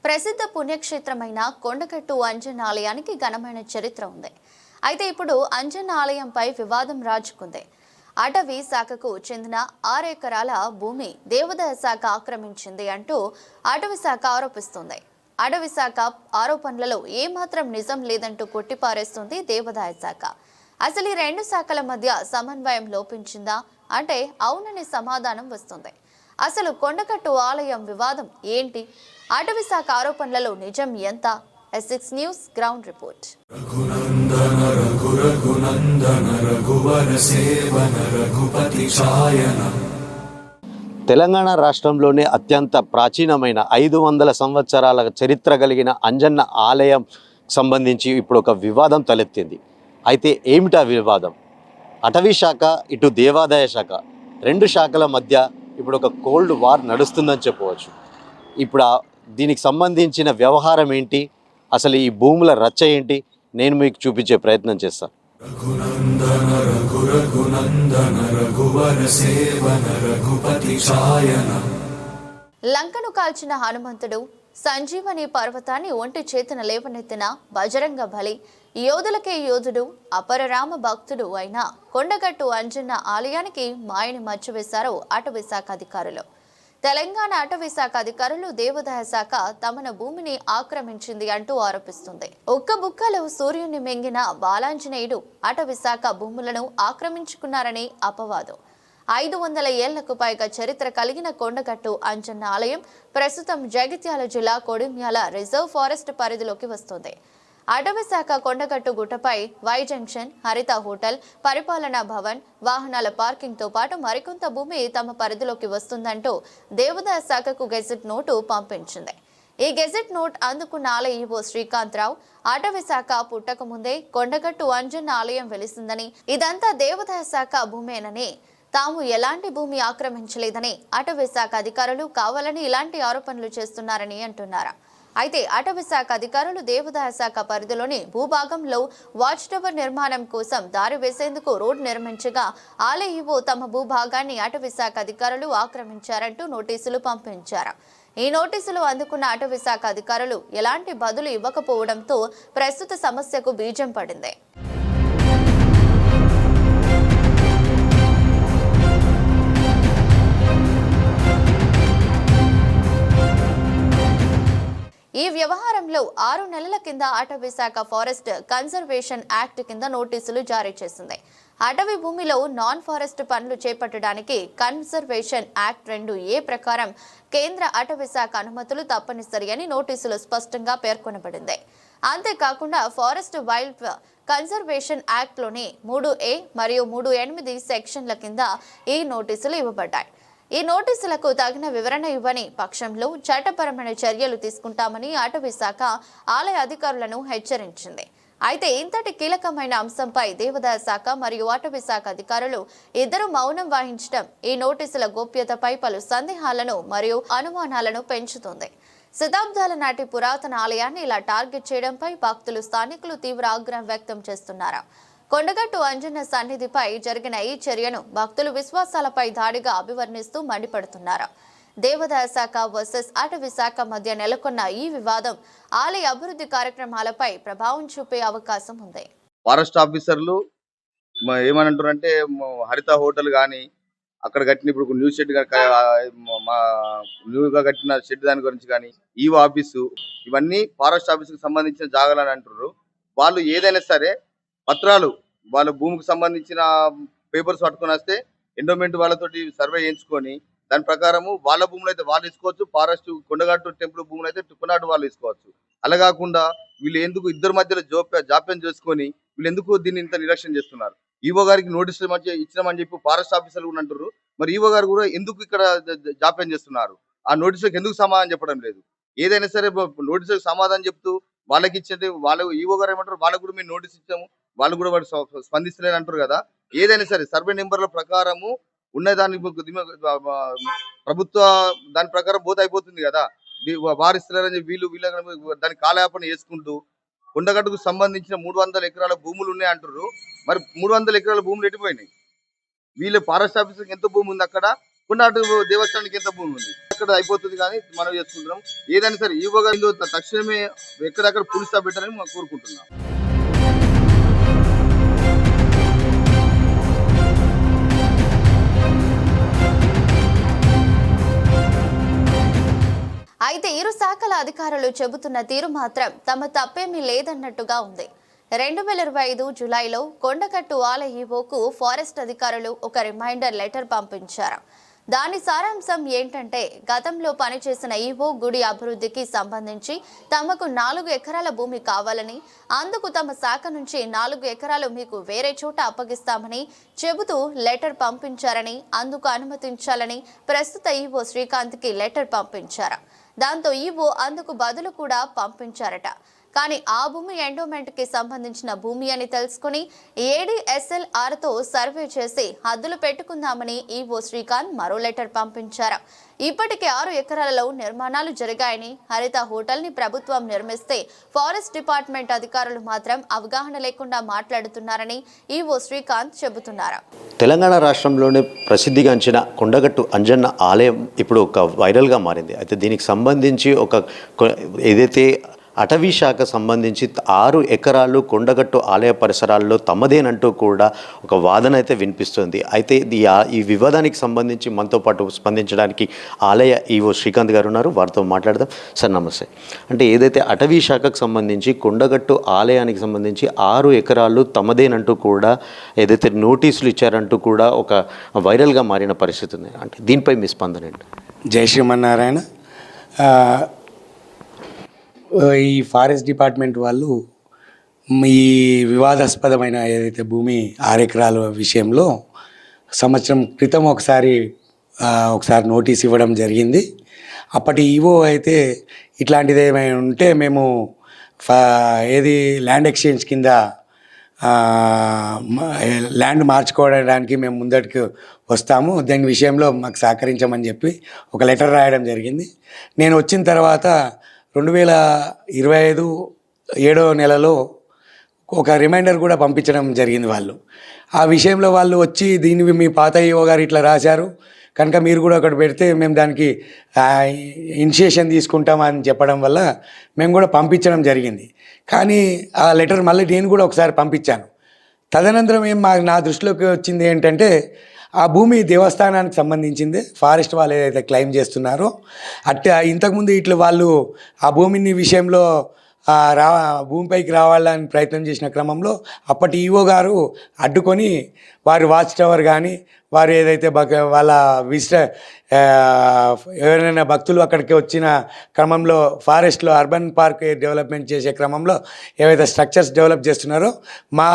ప్రసిద్ధ పుణ్యక్షేత్రమైన కొండగట్టు అంజన్న ఆలయానికి ఘనమైన చరిత్ర ఉంది. అయితే ఇప్పుడు అంజన్న ఆలయంపై వివాదం రాజుకుంది. అటవీ శాఖకు చెందిన 6 ఎకరాల భూమి దేవాదాయ శాఖ ఆక్రమించింది అంటూ అటవీ శాఖ ఆరోపిస్తుంది. అటవీ శాఖ ఆరోపణలలో ఏమాత్రం నిజం లేదంటూ కొట్టిపారేస్తుంది దేవాదాయ శాఖ. అసలు ఈ రెండు శాఖల మధ్య సమన్వయం లోపించిందా అంటే అవునని సమాధానం వస్తుంది. అసలు కొండగట్టు ఆలయం వివాదం ఏంటి? అటవీ శాఖ ఆరోపణలలో నిజం ఎంత? S6 news ground report. Telangana రాష్ట్రంలోనే అత్యంత ప్రాచీనమైన 500 సంవత్సరాల చరిత్ర కలిగిన అంజన్న ఆలయం సంబంధించి ఇప్పుడు ఒక వివాదం తలెత్తింది. అయితే ఏమిటా వివాదం? అటవీ శాఖ ఇటు దేవాదాయ శాఖ రెండు శాఖల మధ్య ఇప్పుడు ఒక కోల్డ్ వార్ నడుస్తుందని చెప్పవచ్చు. ఇప్పుడు దీనికి సంబంధించిన వ్యవహారం ఏంటి, అసలు ఈ భూముల రచ్చ ఏంటి, నేను మీకు చూపించే ప్రయత్నం చేస్తాను. లంకను కాల్చిన హనుమంతుడు, సంజీవని పర్వతాన్ని ఒంటి చేతన లేవనెత్తిన బజరంగ బలి, యోధులకే యోధుడు, అపరరామ భక్తుడు అయిన కొండగట్టు అంజన్న ఆలయానికి మాయని మచ్చివేశారు అటవీ శాఖ అధికారులు. తెలంగాణ అటవీ శాఖ అధికారులు దేవాదాయ శాఖ తమన భూమిని ఆక్రమించింది అంటూ ఆరోపిస్తుంది. ఒక్క బుక్కలో సూర్యుని మింగిన బాలాంజనేయుడు అటవీ శాఖ భూములను ఆక్రమించుకున్నారని అపవాదు. 500 ఏళ్లకు పైగా చరిత్ర కలిగిన కొండగట్టు అంజన్న ఆలయం ప్రస్తుతం జగిత్యాల జిల్లా కొడిమ్యాల రిజర్వ్ ఫారెస్ట్ పరిధిలోకి వస్తుంది. అటవీ శాఖ కొండగట్టు గుట్టపై వై జంక్షన్, హరిత హోటల్, పరిపాలనా భవన్, వాహనాల పార్కింగ్ తో పాటు మరికొంత భూమి తమ పరిధిలోకి వస్తుందంటూ దేవాదాయ శాఖకు గెజెట్ నోటు పంపించింది. ఈ గెజెట్ నోట్ అందుకున్న ఆలయ ఈవో శ్రీకాంత్ రావు, అటవీ శాఖ పుట్టక ముందే కొండగట్టు అంజన్న ఆలయం వెలిసిందని, ఇదంతా దేవాదాయ శాఖ భూమేనని, తాము ఎలాంటి భూమి ఆక్రమించలేదని అటవీ శాఖ అధికారులు కావాలని ఇలాంటి ఆరోపణలు చేస్తున్నారని అంటున్నారు. అయితే అటవీ శాఖ అధికారులు దేవాదాయ శాఖ పరిధిలోని భూభాగంలో వాచ్ టవర్ నిర్మాణం కోసం దారి వేసేందుకు రోడ్ నిర్మించగా ఆలయ ఈవో తమ భూభాగాన్ని అటవీ శాఖ అధికారులు ఆక్రమించారంటూ నోటీసులు పంపించారు. ఈ నోటీసులు అందుకున్న అటవీ శాఖ అధికారులు ఎలాంటి బదులు ఇవ్వకపోవడంతో ప్రస్తుత సమస్యకు బీజం పడింది. ఈ వ్యవహారంలో 6 నెలల కింద అటవీ శాఖ ఫారెస్ట్ కన్జర్వేషన్ యాక్ట్ కింద నోటీసులు జారీ చేసింది. అటవీ భూమిలో నాన్ ఫారెస్ట్ పనులు చేపట్టడానికి కన్జర్వేషన్ యాక్ట్ 2A ప్రకారం కేంద్ర అటవీ శాఖ అనుమతులు తప్పనిసరి అని నోటీసులు స్పష్టంగా పేర్కొనబడింది. అంతేకాకుండా ఫారెస్ట్ వైల్డ్ కన్జర్వేషన్ యాక్ట్లోని 3A మరియు 3.8 సెక్షన్ల కింద ఈ నోటీసులు ఇవ్వబడ్డాయి. ఈ నోటీసులకు తగిన వివరణ ఇవ్వని పక్షంలో చట్టపరమైన చర్యలు తీసుకుంటామని అటవీ శాఖ ఆలయ అధికారులను హెచ్చరించింది. అయితే ఇంతటి కీలకమైన అంశంపై దేవాదాయ శాఖ మరియు అటవీ శాఖ అధికారులు ఇద్దరు మౌనం వహించడం ఈ నోటీసుల గోప్యతపై పలు సందేహాలను మరియు అనుమానాలను పెంచుతుంది. శతాబ్దాల నాటి పురాతన ఆలయాన్ని ఇలా టార్గెట్ చేయడంపై భక్తులు, స్థానికులు తీవ్ర ఆగ్రహం వ్యక్తం చేస్తున్నారు. కొండగట్టు అంజన్న సన్నిధిపై జరిగిన ఈ చర్యను భక్తులు విశ్వాసాలపై దాడిగా అభివర్ణిస్తూ మండిపడుతున్నారు. దేవాదాయ శాఖ వర్సెస్ అటవీ శాఖ మధ్య నెలకొన్న ఈ వివాదం ఆలయ అభివృద్ధి కార్యక్రమాలపై ప్రభావం చూపే అవకాశం ఉంది. ఫారెస్ట్ ఆఫీసర్లు ఏమంటారంటే హరిత హోటల్ కానీ అక్కడ కట్టిన ఇప్పుడు న్యూస్ షెడ్ న్యూగా కట్టిన షెడ్ దాని గురించి కానీ ఈవో ఆఫీసు ఇవన్నీ ఫారెస్ట్ ఆఫీసుకు సంబంధించిన జాగాలని అంటారు. వాళ్ళు ఏదైనా సరే పత్రాలు వాళ్ళ భూమికి సంబంధించిన పేపర్స్ పట్టుకొని వస్తే ఎండోమెంట్ వాళ్ళతోటి సర్వే చేయించుకొని దాని ప్రకారము వాళ్ళ భూములు అయితే వాళ్ళు ఇసుకోవచ్చు, ఫారెస్ట్ కొండగట్టు టెంపుల్ భూములు అయితే కొండగట్టు వాళ్ళు ఇసుకోవచ్చు. అలా కాకుండా వీళ్ళు ఎందుకు ఇద్దరు మధ్యలో జాప్యం చేసుకొని వీళ్ళు ఎందుకు దీన్ని ఇంత నిర్లక్ష్యం చేస్తున్నారు? ఈవో గారికి నోటీసులు మధ్య ఇచ్చినామని చెప్పి ఫారెస్ట్ ఆఫీసర్లు కూడా అంటారు. మరి ఈవో గారు కూడా ఎందుకు ఇక్కడ జాప్యం చేస్తున్నారు? ఆ నోటీసులకు ఎందుకు సమాధానం చెప్పడం లేదు? ఏదైనా సరే నోటీసులకు సమాధానం చెప్తూ వాళ్ళకి ఇచ్చే వాళ్ళు ఈవో గారు ఏమంటారు, వాళ్ళకు కూడా మేము నోటీస్ ఇచ్చాము, వాళ్ళు కూడా వాడు స్పందిస్తలేని అంటారు కదా. ఏదైనా సరే సర్వే నెంబర్ల ప్రకారము ఉన్నదాన్ని ప్రభుత్వ దాని ప్రకారం పోతే అయిపోతుంది కదా. వారిస్తున్నారని వీళ్ళు దాన్ని కాలయాపన చేసుకుంటూ కొండగట్టుకు సంబంధించిన 300 ఎకరాల భూములు ఉన్నాయి అంటారు. మరి 300 ఎకరాల భూములు ఎట్టిపోయినాయి? వీళ్ళు ఫారెస్ట్ ఆఫీసర్కి ఎంత భూమి ఉంది అక్కడ, కొన్నాటు దేవస్థానానికి ఎంత భూమి ఉంది అక్కడ అయిపోతుంది కానీ మనం చేసుకుంటున్నాం. ఏదైనా సరే ఈవో గారు తక్షణమే ఎక్కడెక్కడ పులి స్టాప్ పెట్టాలని మనం కోరుకుంటున్నాం. అయితే ఇరు శాఖల అధికారులు చెబుతున్న తీరు మాత్రం తమ తప్పేమీ లేదన్నట్టుగా ఉంది. 2025 జూలైలో కొండగట్టు ఆలయ ఈవోకు ఫారెస్ట్ అధికారులు ఒక రిమైండర్ లెటర్ పంపించారు. దాని సారాంశం ఏంటంటే, గతంలో పనిచేసిన ఈవో గుడి అభివృద్ధికి సంబంధించి తమకు 4 ఎకరాల భూమి కావాలని, అందుకు తమ శాఖ నుంచి 4 ఎకరాలు మీకు వేరే చోట అప్పగిస్తామని చెబుతూ లెటర్ పంపించారని, అందుకు అనుమతించాలని ప్రస్తుత ఈవో శ్రీకాంత్కి లెటర్ పంపించారు. దాంతో ఈవో అందుకు బదులు కూడా పంపించారట. కానీ ఆ భూమి ఎండోమెంట్ కి సంబంధించిన భూమి అని తెలుసుకుని ADSLRతో సర్వే చేసి హద్దులు పెట్టుకుందామని ఈవో శ్రీకాంత్ మరో లెటర్ పంపించారు. ఇప్పటికే 6 ఎకరాలలో నిర్మాణాలు జరిగాయని, హరిత హోటల్ ని ప్రభుత్వం నిర్మిస్తే ఫారెస్ట్ డిపార్ట్మెంట్ అధికారులు మాత్రం అవగాహన లేకుండా మాట్లాడుతున్నారని ఈవో శ్రీకాంత్ చెబుతున్నారు. తెలంగాణ రాష్ట్రంలోనే ప్రసిద్ధిగాంచిన కొండగట్టు అంజన్న ఆలయం ఇప్పుడు ఒక వైరల్గా మారింది. అయితే దీనికి సంబంధించి ఏదైతే అటవీ శాఖ సంబంధించి 6 ఎకరాలు కొండగట్టు ఆలయ పరిసరాల్లో తమదేనంటూ కూడా ఒక వాదన అయితే వినిపిస్తుంది. అయితే ఈ వివాదానికి సంబంధించి మనతో పాటు స్పందించడానికి ఆలయ ఈవో శ్రీకాంత్ గారు ఉన్నారు. వారితో మాట్లాడదాం. సార్ నమస్తే. అంటే ఏదైతే అటవీ శాఖకు సంబంధించి కొండగట్టు ఆలయానికి సంబంధించి 6 ఎకరాలు తమదేనంటూ కూడా ఏదైతే నోటీసులు ఇచ్చారంటూ కూడా ఒక వైరల్గా మారిన పరిస్థితి ఉంది. అంటే దీనిపై మీ స్పందన ఏంటి? జై శ్రీమన్నారాయణ. ఈ ఫారెస్ట్ డిపార్ట్మెంట్ వాళ్ళు ఈ వివాదాస్పదమైన ఏదైతే భూమి 6 ఎకరాల విషయంలో సంవత్సరం క్రితం ఒకసారి నోటీస్ ఇవ్వడం జరిగింది. అప్పటి ఈవో అయితే ఇట్లాంటిది ఏమైనా ఉంటే మేము ఏది ల్యాండ్ ఎక్స్చేంజ్ కింద ల్యాండ్ మార్చుకోవడానికి మేము ముందటికి వస్తాము, దాని విషయంలో మాకు సహకరించమని చెప్పి ఒక లెటర్ రాయడం జరిగింది. నేను వచ్చిన తర్వాత 2025 7వ నెలలో ఒక రిమైండర్ కూడా పంపించడం జరిగింది. వాళ్ళు ఆ విషయంలో వాళ్ళు వచ్చి దీన్ని మీ పాత ఈవో గారు ఇట్లా రాశారు కనుక మీరు కూడా ఒకటి పెడితే మేము దానికి ఇనిషియేషన్ తీసుకుంటామని చెప్పడం వల్ల మేము కూడా పంపించడం జరిగింది. కానీ ఆ లెటర్ మళ్ళీ నేను కూడా ఒకసారి పంపించాను. తదనంతరం నా దృష్టిలోకి వచ్చింది ఏంటంటే, ఆ భూమి దేవస్థానానికి సంబంధించింది. ఫారెస్ట్ వాళ్ళు ఏదైతే క్లెయిమ్ చేస్తున్నారో ఇంతకుముందు ఇట్లా వాళ్ళు ఆ భూమిని విషయంలో భూమిపైకి రావాలని ప్రయత్నం చేసిన క్రమంలో అప్పటి ఈవో గారు అడ్డుకొని వారి వాచ్ టవర్ కానీ వారు ఏదైతే వాళ్ళ ఎవరైనా భక్తులు అక్కడికి వచ్చిన క్రమంలో ఫారెస్ట్లో అర్బన్ పార్క్ డెవలప్మెంట్ చేసే క్రమంలో ఏవైతే స్ట్రక్చర్స్ డెవలప్ చేస్తున్నారో మా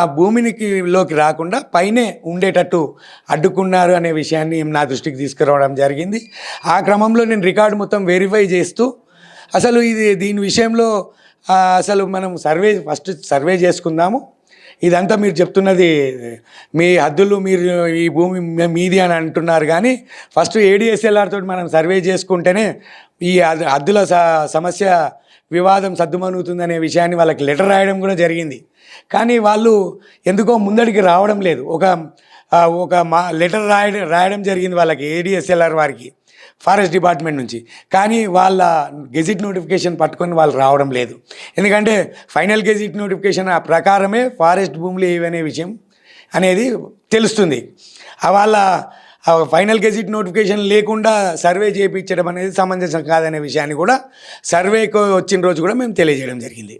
లోకి రాకుండా పైనే ఉండేటట్టు అడ్డుకున్నారు అనే విషయాన్ని నా దృష్టికి తీసుకురావడం జరిగింది. ఆ క్రమంలో నేను రికార్డు మొత్తం వెరిఫై చేస్తూ అసలు దీని విషయంలో అసలు మనం ఫస్ట్ సర్వే చేసుకుందాము, ఇదంతా మీరు చెప్తున్నది మీ హద్దులు, మీరు ఈ భూమి మీది అని అంటున్నారు, కానీ ఫస్ట్ ADSLR తోటి మనం సర్వే చేసుకుంటేనే ఈ హద్దుల సమస్య వివాదం సద్దుమణుగుతుందనే విషయాన్ని వాళ్ళకి లెటర్ రాయడం కూడా జరిగింది. కానీ వాళ్ళు ఎందుకో ముందడికి రావడం లేదు. ఒక లెటర్ రాయడం జరిగింది వాళ్ళకి, ADSLR వారికి ఫారెస్ట్ డిపార్ట్మెంట్ నుంచి. కానీ వాళ్ళ గెజిట్ నోటిఫికేషన్ పట్టుకొని వాళ్ళు రావడం లేదు. ఎందుకంటే ఫైనల్ గెజిట్ నోటిఫికేషన్ ప్రకారమే ఫారెస్ట్ భూములు ఏవనే విషయం అనేది తెలుస్తుంది. వాళ్ళ ఫైనల్ గెజిట్ నోటిఫికేషన్ లేకుండా సర్వే చేయించడం అనేది సమంజసం కాదనే విషయాన్ని కూడా సర్వేకి వచ్చిన రోజు కూడా మేము తెలియజేయడం జరిగింది.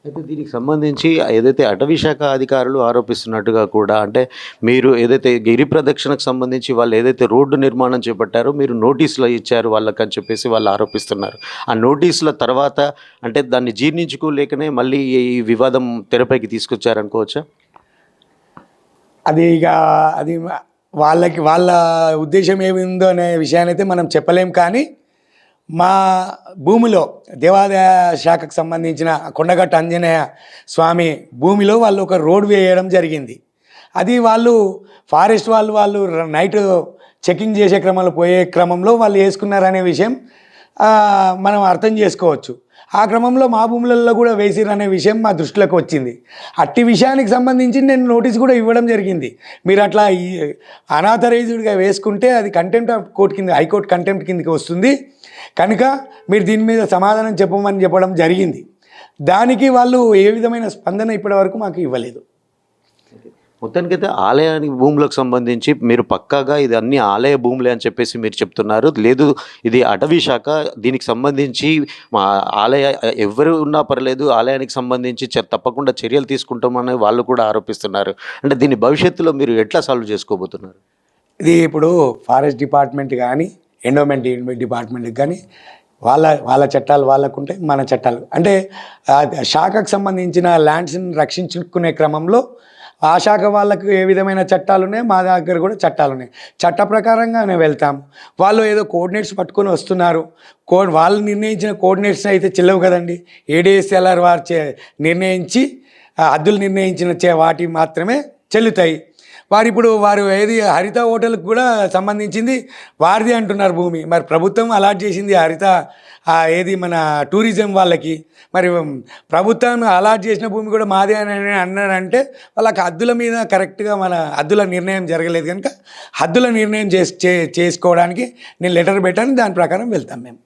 అయితే దీనికి సంబంధించి ఏదైతే అటవీ శాఖ అధికారులు ఆరోపిస్తున్నట్టుగా కూడా, అంటే మీరు ఏదైతే గిరి ప్రదక్షిణకు సంబంధించి వాళ్ళు ఏదైతే రోడ్డు నిర్మాణం చేపట్టారో మీరు నోటీసులు ఇచ్చారు వాళ్ళకి అని చెప్పేసి వాళ్ళు ఆరోపిస్తున్నారు. ఆ నోటీసుల తర్వాత అంటే దాన్ని జీర్ణించుకోలేకనే మళ్ళీ ఈ వివాదం తెరపైకి తీసుకొచ్చారనుకోవచ్చా? అది వాళ్ళ ఉద్దేశం ఏమిందో అనే విషయాన్ని అయితే మనం చెప్పలేం. కానీ మా భూమిలో దేవాదాయ శాఖకు సంబంధించిన కొండగట్టు ఆంజనేయ స్వామి భూమిలో వాళ్ళు ఒక రోడ్ వేయడం జరిగింది. అది వాళ్ళు ఫారెస్ట్ వాళ్ళు నైట్ చెకింగ్ చేసే పోయే క్రమంలో వాళ్ళు వేసుకున్నారనే విషయం మనం అర్థం చేసుకోవచ్చు. ఆ క్రమంలో మా భూములలో కూడా వేసిరు అనే విషయం మా దృష్టిలోకి వచ్చింది. అట్టి విషయానికి సంబంధించి నేను నోటీస్ కూడా ఇవ్వడం జరిగింది. మీరు అట్లా అనాథరైజ్డ్గా వేసుకుంటే అది కంటెంప్ట్ ఆఫ్ కోర్ట్ కింద, హైకోర్టు కంటెంప్ట్ కిందకి వస్తుంది కనుక మీరు దీని మీద సమాధానం చెప్పమని చెప్పడం జరిగింది. దానికి వాళ్ళు ఏ విధమైన స్పందన ఇప్పటివరకు మాకు ఇవ్వలేదు. మొత్తానికైతే ఆలయానికి భూములకు సంబంధించి మీరు పక్కాగా ఇది అన్ని ఆలయ భూములే అని చెప్పేసి మీరు చెప్తున్నారు. లేదు ఇది అటవీ శాఖ, దీనికి సంబంధించి మా ఆలయ ఎవరు ఉన్నా పర్లేదు ఆలయానికి సంబంధించి తప్పకుండా చర్యలు తీసుకుంటామని వాళ్ళు కూడా ఆరోపిస్తున్నారు. అంటే దీన్ని భవిష్యత్తులో మీరు ఎట్లా సాల్వ్ చేసుకోబోతున్నారు? ఇది ఇప్పుడు ఫారెస్ట్ డిపార్ట్మెంట్ కానీ ఎండోమెంట్ డిపార్ట్మెంట్కి కానీ వాళ్ళ చట్టాలు వాళ్ళకుంటే మన చట్టాలు అంటే శాఖకు సంబంధించిన ల్యాండ్స్ని రక్షించుకునే క్రమంలో ఆ శాఖ వాళ్ళకు ఏ విధమైన చట్టాలు ఉన్నాయి, మా దగ్గర కూడా చట్టాలు ఉన్నాయి. చట్ట ప్రకారంగానే వెళ్తాం. వాళ్ళు ఏదో కోఆర్డినేట్స్ పట్టుకొని వస్తున్నారు. వాళ్ళు నిర్ణయించిన కోఆర్డినేట్స్ అయితే చెల్లవు కదండి. ఏడీఎస్ఎల్ఆర్ వారు నిర్ణయించి హద్దులు నిర్ణయించిన వాటి మాత్రమే చెల్లుతాయి. వారు ఏది హరిత హోటల్కి కూడా సంబంధించింది వారిది అంటున్నారు భూమి. మరి ప్రభుత్వం అలాట్ చేసింది హరిత ఏది మన టూరిజం వాళ్ళకి. మరి ప్రభుత్వం అలాట్ చేసిన భూమి కూడా మాదే అని అన్నారంటే వాళ్ళకి హద్దుల మీద కరెక్ట్గా మన హద్దుల నిర్ణయం జరగలేదు కనుక హద్దుల నిర్ణయం చేసుకోవడానికి నేను లెటర్ పెట్టాను. దాని ప్రకారం వెళ్తాం మేము.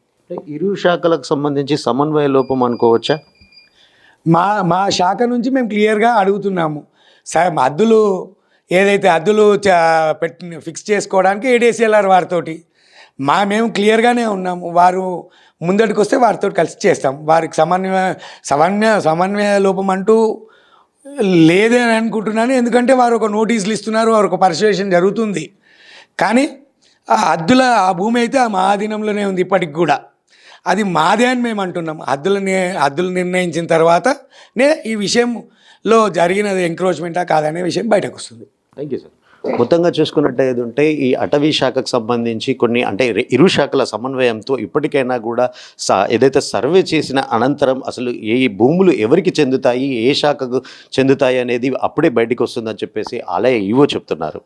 ఇరు శాఖలకు సంబంధించి సమన్వయ లోపం అనుకోవచ్చా? మా శాఖ నుంచి మేము క్లియర్గా అడుగుతున్నాము. హద్దులు ఏదైతే హద్దులు ఫిక్స్ చేసుకోవడానికి ఏడీఎస్ఎల్ఆర్ వారితోటి మేము క్లియర్గానే ఉన్నాము. వారు ముందటికి వస్తే వారితో కలిసి చేస్తాం. వారికి సమన్వయ లోపం అంటూ లేదని అనుకుంటున్నాను. ఎందుకంటే వారు ఒక నోటీసులు ఇస్తున్నారు, వారు ఒక పర్సువేషన్ జరుగుతుంది. కానీ ఆ భూమి అయితే మా ఆధీనంలోనే ఉంది ఇప్పటికి కూడా. అది మాదే అని మేము అంటున్నాం. హద్దులు నిర్ణయించిన తర్వాతనే ఈ విషయంలో జరిగినది ఎంక్రోచ్మెంటా కాదనే విషయం బయటకు వస్తుంది. Thank you sir. మొత్తంగా చూసుకున్నట్టయితే ఈ అటవీ శాఖకు సంబంధించి కొన్ని అంటే ఇరు శాఖల సమన్వయంతో ఇప్పటికైనా కూడా ఏదైతే సర్వే చేసిన అనంతరం అసలు ఏ భూములు ఎవరికి చెందుతాయి, ఏ శాఖకు చెందుతాయి అనేది అప్పుడే బయటకు వస్తుందని చెప్పేసి ఆలయ ఈవో చెప్తున్నారు.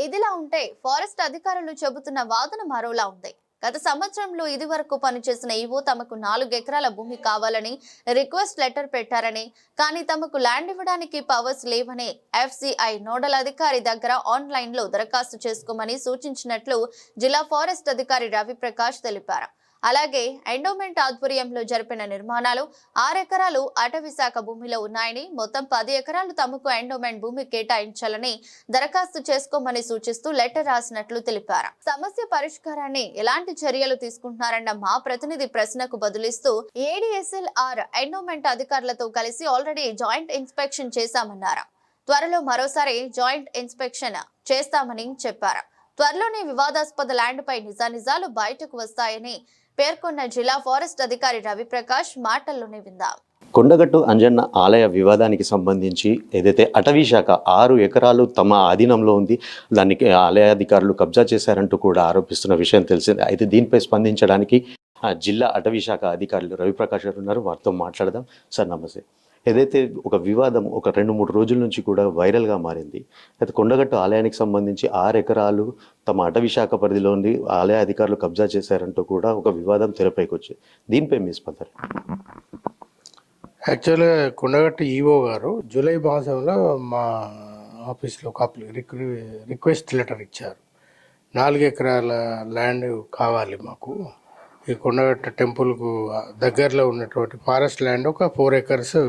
ఇదిలా ఉంటే ఫారెస్ట్ అధికారులు చెబుతున్న వాదన మరోలా ఉంది. గత సంవత్సరంలో ఇది వరకు పనిచేసిన ఈవో తమకు 4 ఎకరాల భూమి కావాలని రిక్వెస్ట్ లెటర్ పెట్టారని, కానీ తమకు ల్యాండ్ ఇవ్వడానికి పవర్స్ లేవని ఎఫ్సిఐ నోడల్ అధికారి దగ్గర ఆన్లైన్ లో దరఖాస్తు చేసుకోమని సూచించినట్లు జిల్లా ఫారెస్ట్ అధికారి రవిప్రకాష్ తెలిపారు. అలాగే ఎండోమెంట్ ఆధ్వర్యంలో జరిపిన నిర్మాణాలు 6 ఎకరాలు అటవీ శాఖ భూమిలో ఉన్నాయని, మొత్తం 10 ఎకరాలు తమకు ఎండోమెంట్ భూమి కేటాయించాలని దరఖాస్తు చేసుకోమని సూచిస్తూ లెటర్ రాసినట్లు తెలిపారు. సమస్య పరిష్కారాన్ని ఎలాంటి చర్యలు తీసుకుంటున్నారన్న మా ప్రతినిధి ప్రశ్నకు బదులిస్తూ ఏడీఎస్ఎల్ఆర్ ఎండోమెంట్ అధికారులతో కలిసి ఆల్రెడీ జాయింట్ ఇన్స్పెక్షన్ చేశామన్నారు. త్వరలో మరోసారి జాయింట్ ఇన్స్పెక్షన్ చేస్తామని చెప్పారు. త్వరలోనే వివాదాస్పద ల్యాండ్ పై నిజానిజాలు బయటకు వస్తాయని పేర్కొన్న జిల్లా ఫారెస్ట్ అధికారి రవిప్రకాష్ మాటల్లోనే విందాం. కొండగట్టు అంజన్న ఆలయ వివాదానికి సంబంధించి ఏదైతే అటవీ శాఖ 6 ఎకరాలు తమ ఆధీనంలో ఉంది, దానికి ఆలయ అధికారులు కబ్జా చేశారంటూ కూడా ఆరోపిస్తున్న విషయం తెలిసిందే. అయితే దీనిపై స్పందించడానికి జిల్లా అటవీ శాఖ అధికారులు రవిప్రకాష్ గారు ఉన్నారు. వారితో మాట్లాడదాం. సార్ నమస్తే. ఏదైతే ఒక వివాదం ఒక 2-3 రోజుల నుంచి కూడా వైరల్గా మారింది. అయితే కొండగట్టు ఆలయానికి సంబంధించి 6 ఎకరాలు తమ అటవీ శాఖ పరిధిలోని ఆలయ అధికారులు కబ్జా చేశారంటూ కూడా ఒక వివాదం తెరపైకి వచ్చింది. దీనిపై మీ స్పందన? యాక్చువల్గా కొండగట్టు ఈవో గారు జూలై మాసంలో మా ఆఫీస్లో ఒక రిక్వెస్ట్ లెటర్ ఇచ్చారు. 4 ఎకరాల ల్యాండ్ కావాలి మాకు, ఈ కొండగట్ట టెంపుల్కు దగ్గరలో ఉన్నటువంటి ఫారెస్ట్ ల్యాండ్ ఒక 4 ఎకర్స్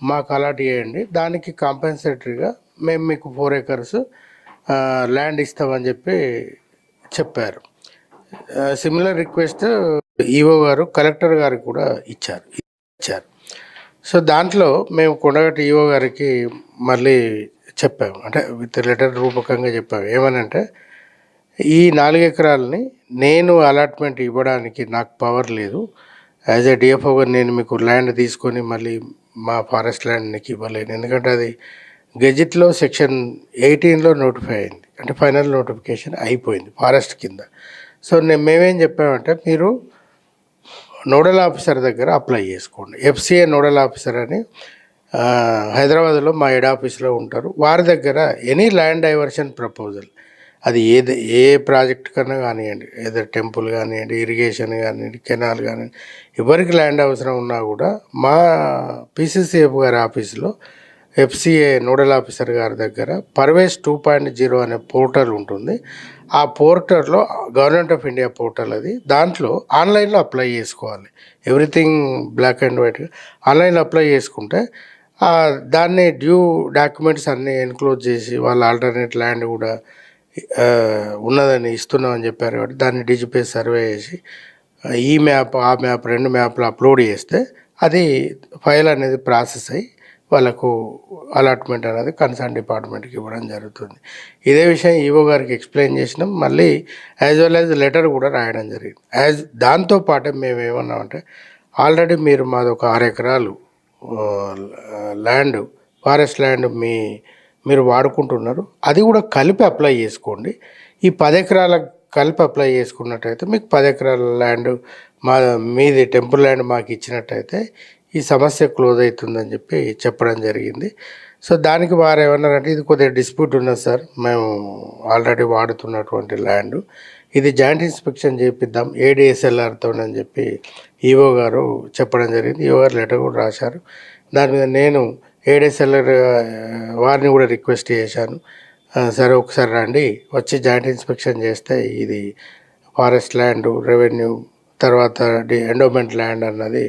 మాకు అలాట్ చేయండి, దానికి కాంపెన్సేటరీగా మేము మీకు 4 ఎకర్స్ ల్యాండ్ ఇస్తామని చెప్పారు. సిమిలర్ రిక్వెస్ట్ ఈవో గారు కలెక్టర్ గారికి కూడా ఇచ్చారు. సో దాంట్లో మేము కొండగట్టు ఈవో గారికి మళ్ళీ చెప్పాము, అంటే విత్ లెటర్ రూపకంగా చెప్పాము. ఏమనంటే ఈ 4 ఎకరాలని నేను అలాట్మెంట్ ఇవ్వడానికి నాకు పవర్ లేదు. యాజ్ ఏ డిఎఫ్ఓగా నేను మీకు ల్యాండ్ తీసుకొని మళ్ళీ మా ఫారెస్ట్ ల్యాండ్ నీకు ఇవ్వలేను, ఎందుకంటే అది గెజిట్లో సెక్షన్ 18లో నోటిఫై అయింది, అంటే ఫైనల్ నోటిఫికేషన్ అయిపోయింది ఫారెస్ట్ కింద. సో మేమేం చెప్పామంటే మీరు నోడల్ ఆఫీసర్ దగ్గర అప్లై చేసుకోండి. ఎఫ్సిఏ నోడల్ ఆఫీసర్ అని హైదరాబాద్లో మా హెడ్ ఆఫీస్లో ఉంటారు. వారి దగ్గర ఎనీ ల్యాండ్ డైవర్షన్ ప్రపోజల్, అది ఏ ప్రాజెక్ట్ కన్నా కానివ్వండి, ఏదో టెంపుల్ కానివ్వండి, ఇరిగేషన్ కానివ్వండి, కెనాల్ కానివ్వండి, ఎవరికి ల్యాండ్ అవసరం ఉన్నా కూడా మా పిసిసిఎఫ్ గారి ఆఫీస్లో ఎఫ్సిఏ నోడల్ ఆఫీసర్ గారి దగ్గర పర్వేస్ 2.0 అనే పోర్టల్ ఉంటుంది. ఆ పోర్టల్లో గవర్నమెంట్ ఆఫ్ ఇండియా పోర్టల్ అది, దాంట్లో ఆన్లైన్లో అప్లై చేసుకోవాలి. ఎవ్రీథింగ్ బ్లాక్ అండ్ వైట్ ఆన్లైన్లో అప్లై చేసుకుంటే దాన్ని డ్యూ డాక్యుమెంట్స్ అన్నీ ఎన్క్లోజ్ చేసి వాళ్ళ ఆల్టర్నేట్ ల్యాండ్ కూడా ఉన్నదని ఇస్తున్నామని చెప్పారు కాబట్టి దాన్ని డిజిపేస్ సర్వే చేసి ఈ మ్యాప్ ఆ మ్యాప్ 2 మ్యాప్లు అప్లోడ్ చేస్తే అది ఫైల్ అనేది ప్రాసెస్ అయ్యి వాళ్ళకు అలాట్మెంట్ అనేది కన్సర్న్ డిపార్ట్మెంట్కి ఇవ్వడం జరుగుతుంది. ఇదే విషయం ఈవో గారికి ఎక్స్ప్లెయిన్ చేసినాం. మళ్ళీ యాజ్ వెల్ యాజ్ లెటర్ కూడా రాయడం జరిగింది. దాంతోపాటే మేము ఏమన్నామంటే, ఆల్రెడీ మీరు మాది ఒక 6 ఎకరాలు ల్యాండ్, ఫారెస్ట్ ల్యాండ్ మీరు వాడుకుంటున్నారు, అది కూడా కలిపి అప్లై చేసుకోండి. ఈ 10 ఎకరాల కలిపి అప్లై చేసుకున్నట్టయితే మీకు 10 ఎకరాల ల్యాండ్ మీది టెంపుల్ ల్యాండ్ మాకు ఇచ్చినట్టయితే ఈ సమస్య క్లోజ్ అవుతుందని చెప్పడం జరిగింది. సో దానికి వారు ఏమన్నారంటే, ఇది కొద్దిగా డిస్ప్యూట్ ఉన్నది సార్, మేము ఆల్రెడీ వాడుతున్నటువంటి ల్యాండ్, ఇది జాయింట్ ఇన్స్పెక్షన్ చేపిద్దాం ADSLRతో అని చెప్పి ఈవో గారు చెప్పడం జరిగింది. ఈవో గారు లెటర్ కూడా రాశారు. దాని మీద నేను ADSLR వారిని కూడా రిక్వెస్ట్ చేశాను, సరే ఒకసారి రండి, వచ్చి జాయింట్ ఇన్స్పెక్షన్ చేస్తే ఇది ఫారెస్ట్ ల్యాండ్, రెవెన్యూ, తర్వాత ఎండోమెంట్ ల్యాండ్ అన్నది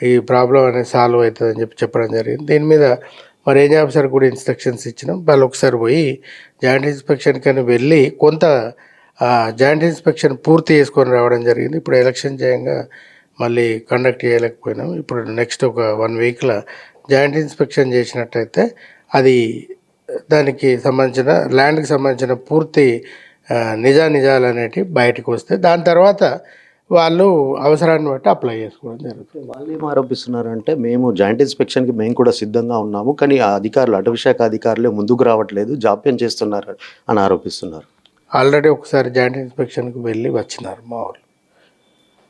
ఈ ప్రాబ్లం అనేది సాల్వ్ అవుతుందని చెప్పడం జరిగింది. దీని మీద మరి రేంజ్ ఆఫీసర్ కూడా ఇన్స్ట్రక్షన్స్ ఇచ్చినాం. వాళ్ళు ఒకసారి పోయి జాయింట్ ఇన్స్పెక్షన్కి అని వెళ్ళి కొంత జాయింట్ ఇన్స్పెక్షన్ పూర్తి చేసుకొని రావడం జరిగింది. ఇప్పుడు ఎలక్షన్ చేయంగా మళ్ళీ కండక్ట్ చేయలేకపోయినాం. ఇప్పుడు నెక్స్ట్ ఒక 1 వీక్లో జాయింట్ ఇన్స్పెక్షన్ చేసినట్టయితే అది దానికి సంబంధించిన ల్యాండ్కి సంబంధించిన పూర్తి నిజాలు అనేటివి బయటకు వస్తే దాని తర్వాత వాళ్ళు అవసరాన్ని బట్టి అప్లై చేసుకోవడం జరుగుతుంది. వాళ్ళు ఏం ఆరోపిస్తున్నారంటే, మేము జాయింట్ ఇన్స్పెక్షన్కి మేము కూడా సిద్ధంగా ఉన్నాము, కానీ ఆ అధికారులు, అటవీ శాఖ అధికారులే ముందుకు రావట్లేదు, జాప్యం చేస్తున్నారు అని ఆరోపిస్తున్నారు. ఆల్రెడీ ఒకసారి జాయింట్ ఇన్స్పెక్షన్కి వెళ్ళి వచ్చినారు మా వాళ్ళు.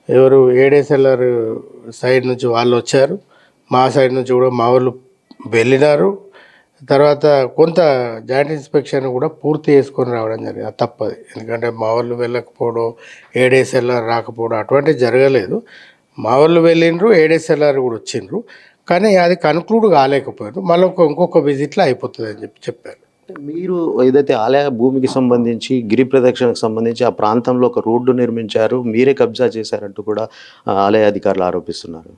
ఎవరు ADSLR సైడ్ నుంచి వాళ్ళు వచ్చారు, మా సైడ్ నుంచి కూడా మా వాళ్ళు వెళ్ళినారు. తర్వాత కొంత జాయింట్ ఇన్స్పెక్షన్ కూడా పూర్తి చేసుకొని రావడం జరిగింది. అది తప్పది, ఎందుకంటే మా వాళ్ళు వెళ్ళకపోవడం, ADSLR రాకపోవడం అటువంటివి జరగలేదు. మా వాళ్ళు వెళ్ళిండ్రు, ADSLR కూడా వచ్చిండ్రు, కానీ అది కన్క్లూడ్ కాలేకపోయారు. మళ్ళీ ఇంకొక విజిట్లో అయిపోతుంది అని చెప్పారు. మీరు ఏదైతే ఆలయ భూమికి సంబంధించి, గిరి ప్రదక్షిణకు సంబంధించి ఆ ప్రాంతంలో ఒక రోడ్డు నిర్మించారు, మీరే కబ్జా చేశారంటూ కూడా ఆలయ అధికారులు ఆరోపిస్తున్నారు.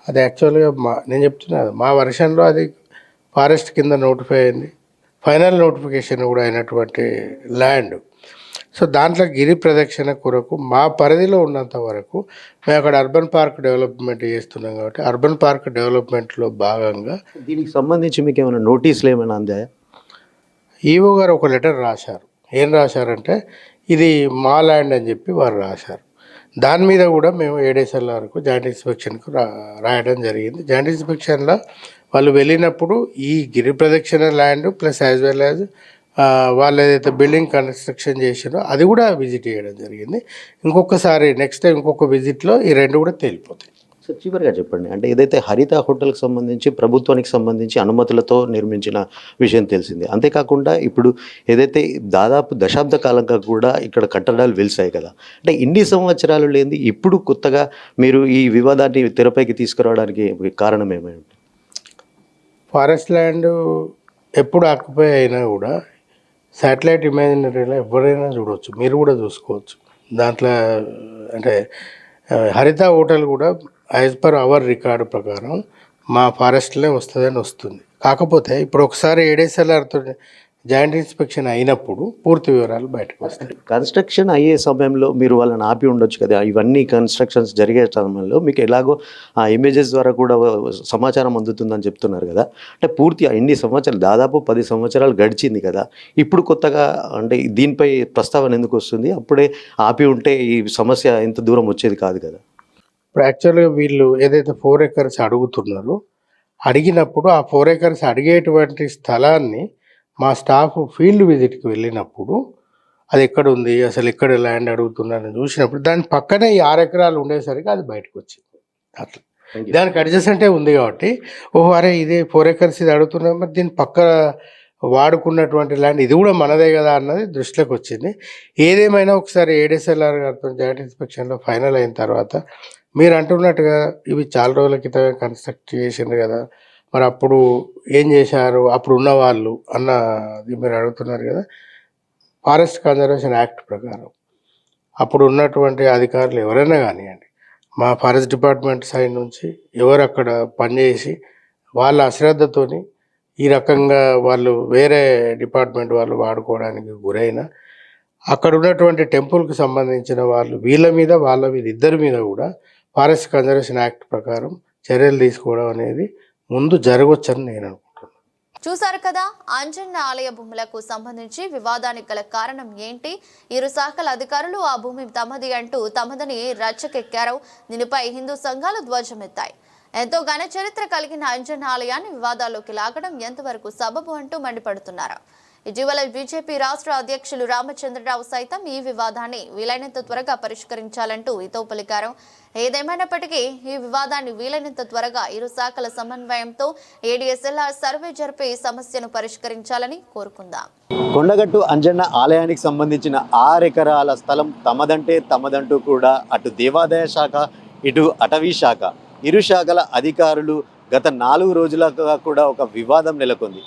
అది యాక్చువల్గా నేను చెప్తున్నా, మా వర్షన్లో అది ఫారెస్ట్ కింద నోటిఫై అయింది, ఫైనల్ నోటిఫికేషన్ కూడా అయినటువంటి ల్యాండ్. సో దాంట్లో గిరి ప్రదక్షిణ కొరకు మా పరిధిలో ఉన్నంత వరకు మేము అక్కడ అర్బన్ పార్క్ డెవలప్మెంట్ చేస్తున్నాం కాబట్టి అర్బన్ పార్క్ డెవలప్మెంట్లో భాగంగా దీనికి సంబంధించి మీకు ఏమైనా నోటీసులు ఏమైనా అందాయా? ఈవో గారు ఒక లెటర్ రాశారు. ఏం రాశారంటే, ఇది మా ల్యాండ్ అని చెప్పి వారు రాశారు. దాని మీద కూడా మేము ADSLRకు జాయింట్ ఇన్స్పెక్షన్కు రాయడం జరిగింది. జాయింట్ ఇన్స్పెక్షన్లో వాళ్ళు వెళ్ళినప్పుడు ఈ గిరి ప్రదక్షిణ land plus as well as వాళ్ళు ఏదైతే బిల్డింగ్ కన్స్ట్రక్షన్ చేసారో అది కూడా విజిట్ చేయడం జరిగింది. ఇంకొకసారి నెక్స్ట్ టైం ఇంకొక విజిట్లో ఈ 2 కూడా తేలిపోతాయి. సో చివరిగా చెప్పండి, అంటే ఏదైతే హరిత హోటల్కి సంబంధించి ప్రభుత్వానికి సంబంధించి అనుమతులతో నిర్మించిన విషయం తెలిసింది. అంతేకాకుండా ఇప్పుడు ఏదైతే దాదాపు దశాబ్ద కాలంగా కూడా ఇక్కడ కట్టడాలు వెలిసాయి కదా, అంటే ఇన్ని సంవత్సరాలు లేని ఇప్పుడు కొత్తగా మీరు ఈ వివాదాన్ని తెరపైకి తీసుకురావడానికి కారణం ఏమైంది? ఫారెస్ట్ ల్యాండ్ ఎప్పుడు ఆక్యుపై అయినా కూడా శాటిలైట్ ఇమాజినరీలో ఎవరైనా చూడవచ్చు, మీరు కూడా చూసుకోవచ్చు. దాంట్లో అంటే హరిత హోటల్ కూడా యాజ్ పర్ అవర్ రికార్డు ప్రకారం మా ఫారెస్ట్లే వస్తుంది. కాకపోతే ఇప్పుడు ఒకసారి ADSLRతో జాయింట్ ఇన్స్పెక్షన్ అయినప్పుడు పూర్తి వివరాలు బయటకు వస్తాయి. కన్స్ట్రక్షన్ అయ్యే సమయంలో మీరు వాళ్ళని ఆపి ఉండొచ్చు కదా, ఇవన్నీ కన్స్ట్రక్షన్స్ జరిగే సమయంలో మీకు ఎలాగో ఆ ఇమేజెస్ ద్వారా కూడా సమాచారం అందుతుందని చెప్తున్నారు కదా, అంటే పూర్తి ఇన్ని సంవత్సరాలు, దాదాపు 10 సంవత్సరాలు గడిచింది కదా, ఇప్పుడు కొత్తగా అంటే దీనిపై ప్రస్తావన ఎందుకు వస్తుంది? అప్పుడే ఆపి ఉంటే ఈ సమస్య ఎంత దూరం వచ్చేది కాదు కదా. ఇప్పుడు యాక్చువల్గా వీళ్ళు ఏదైతే 4 acres అడుగుతున్నారో, అడిగినప్పుడు ఆ 4 acres అడిగేటువంటి స్థలాన్ని మా స్టాఫ్ ఫీల్డ్ విజిట్కి వెళ్ళినప్పుడు అది ఎక్కడ ఉంది, అసలు ఎక్కడ ల్యాండ్ అడుగుతున్నారని చూసినప్పుడు దాని పక్కనే ఈ 6 ఎకరాలు ఉండేసరికి అది బయటకు వచ్చింది. అట్లా దానికి అడ్జస్టెంటే ఉంది కాబట్టి ఓహో అరే ఇదే 4 acres ఇది అడుగుతున్నాం, మరి దీని పక్క వాడుకున్నటువంటి ల్యాండ్ ఇది కూడా మనదే కదా అన్నది దృష్టిలోకి వచ్చింది. ఏదేమైనా ఒకసారి ఏడీఎస్ఎల్ఆర్ గారితో జాయింట్ ఇన్స్పెక్షన్లో ఫైనల్ అయిన తర్వాత మీరు అంటున్నట్టుగా ఇవి చాలా రోజుల క్రితమే కన్స్ట్రక్ట్ చేసిండ్రు కదా, మరి అప్పుడు ఏం చేశారు అప్పుడు ఉన్నవాళ్ళు అన్నది మీరు అడుగుతున్నారు కదా. ఫారెస్ట్ కన్జర్వేషన్ యాక్ట్ ప్రకారం అప్పుడు ఉన్నటువంటి అధికారులు ఎవరైనా కానివ్వండి, మా ఫారెస్ట్ డిపార్ట్మెంట్ సైడ్ నుంచి ఎవరు అక్కడ పనిచేసి వాళ్ళ అశ్రద్ధతోని ఈ రకంగా వాళ్ళు వేరే డిపార్ట్మెంట్ వాళ్ళు వాడుకోవడానికి గురైన అక్కడ ఉన్నటువంటి టెంపుల్కి సంబంధించిన వాళ్ళు వీళ్ళ మీద ఇద్దరి మీద కూడా ఫారెస్ట్ కన్జర్వేషన్ యాక్ట్ ప్రకారం చర్యలు తీసుకోవడం అనేది ముందు జరగవచ్చని నేను అనుకుంటున్నాను. చూశారు కదా, అంజన్న ఆలయ భూములకు సంబంధించి వివాదానికి గల కారణం ఏంటి? ఇరు శాఖల అధికారులు ఆ భూమి తమది అంటూ తమదని రచ్చకెక్కారు. దీనిపై హిందూ సంఘాలు ధ్వజమెత్తాయి. ఎంతో ఘన చరిత్ర కలిగిన అంజన్న ఆలయాన్ని వివాదాల్లోకి లాగడం ఎంతవరకు సబబు అంటూ మండిపడుతున్నారు. ఇటీవల బీజేపీ రాష్ట్ర అధ్యక్షులు రామచంద్రరావు సైతం ఈ వివాదాన్ని వీలైనంత త్వరగా పరిష్కరించాలంటూ హితవు పలికారు. ఏదేమైనప్పటికీ ఈ వివాదాన్ని వీలైనంత త్వరగా ఇరు శాఖల సమన్వయంతో ఏడీఎస్ఎల్ఆర్ సర్వే జరిపి సమస్యను పరిష్కరించాలని కోరుకుందాం. కొండగట్టు అంజన్న ఆలయానికి సంబంధించిన 6 ఎకరాల స్థలం తమదంటూ కూడా అటు దేవాదాయ శాఖ ఇటు అటవీ శాఖ ఇరు శాఖల అధికారులు గత 4 రోజులుగా కూడా ఒక వివాదం నెలకొంది.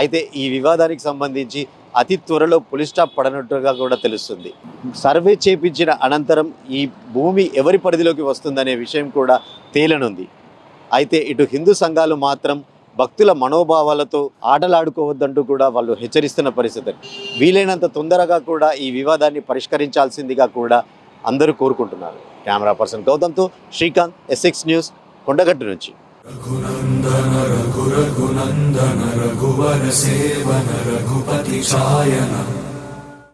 అయితే ఈ వివాదానికి సంబంధించి అతి త్వరలో పులి స్టాప్ పడనట్టుగా కూడా తెలుస్తుంది. సర్వే చేపించిన అనంతరం ఈ భూమి ఎవరి పరిధిలోకి వస్తుందనే విషయం కూడా తేలనుంది. అయితే ఇటు హిందూ సంఘాలు మాత్రం భక్తుల మనోభావాలతో ఆటలాడుకోవద్దంటూ కూడా వాళ్ళు హెచ్చరిస్తున్న పరిస్థితి. వీలైనంత తొందరగా కూడా ఈ వివాదాన్ని పరిష్కరించాల్సిందిగా కూడా అందరూ కోరుకుంటున్నారు. కెమెరా పర్సన్ గౌతమ్తో శ్రీకాంత్, ఎస్ఎక్స్ న్యూస్, కొండగట్టు నుంచి. రఘునందన రఘునందన రఘువర సేవన రఘుపతి ఛాయన